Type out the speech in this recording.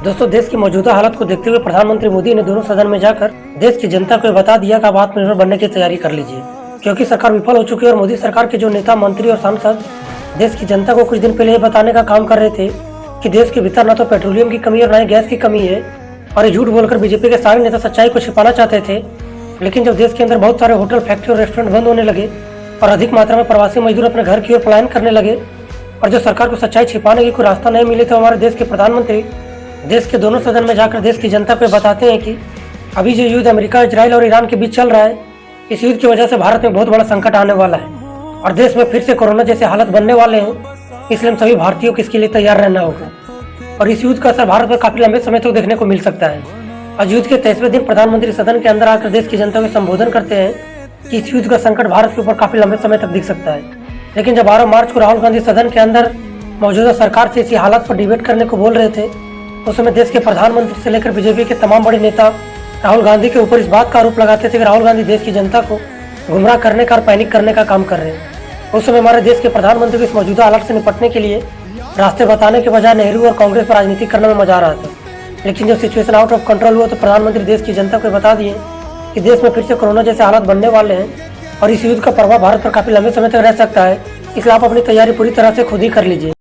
दोस्तों, देश की मौजूदा हालत को देखते हुए प्रधानमंत्री मोदी ने दोनों सदन में जाकर देश की जनता को ये बता दिया कि आप आत्मनिर्भर बनने की तैयारी कर लीजिए, क्योंकि सरकार विफल हो चुकी है। और मोदी सरकार के जो नेता, मंत्री और सांसद देश की जनता को कुछ दिन पहले ये बताने का काम कर रहे थे कि देश के भीतर न तो पेट्रोलियम की कमी और न ही गैस की कमी है, और ये झूठ बोलकर बीजेपी के सारे नेता सच्चाई को छिपाना चाहते थे। लेकिन जब देश के अंदर बहुत सारे होटल, फैक्ट्री और रेस्टोरेंट बंद होने लगे और अधिक मात्रा में प्रवासी मजदूर अपने घर की ओर पलायन करने लगे, और जो सरकार को सच्चाई छिपाने की कोई रास्ता नहीं मिले, तो हमारे देश के प्रधानमंत्री देश के दोनों सदन में जाकर देश की जनता को बताते हैं कि अभी जो युद्ध अमेरिका, इजराइल और ईरान के बीच चल रहा है, इस युद्ध की वजह से भारत में बहुत बड़ा संकट आने वाला है और देश में फिर से कोरोना जैसे हालत बनने वाले हैं। इसलिए हम सभी भारतीयों को इसके लिए तैयार रहना होगा और इस युद्ध का असर भारत में काफी लंबे समय तक देखने को मिल सकता है। आज युद्ध के 23वें दिन प्रधानमंत्री सदन के अंदर आकर देश की जनता को संबोधन करते हैं कि इस युद्ध का संकट भारत के ऊपर काफी लंबे समय तक दिख सकता है। लेकिन जब 12 मार्च को राहुल गांधी सदन के अंदर मौजूदा सरकार से इसी हालत पर डिबेट करने को बोल रहे थे, उस समय देश के प्रधानमंत्री से लेकर बीजेपी के तमाम बड़े नेता राहुल गांधी के ऊपर इस बात का आरोप लगाते थे कि राहुल गांधी देश की जनता को गुमराह करने का और पैनिक करने का काम कर रहे हैं। उस समय हमारे देश के प्रधानमंत्री को इस मौजूदा हालत से निपटने के लिए रास्ते बताने के बजाय नेहरू और कांग्रेस पर राजनीति करने में मजा आ रहा था। लेकिन जब सिचुएशन आउट ऑफ कंट्रोल हुआ तो प्रधानमंत्री देश की जनता को बता दिए कि देश में फिर से कोरोना जैसे हालात बनने वाले हैं और इस युद्ध का प्रभाव भारत पर काफी लंबे समय तक रह सकता है। इसलिए आप अपनी तैयारी पूरी तरह से खुद ही कर लीजिए।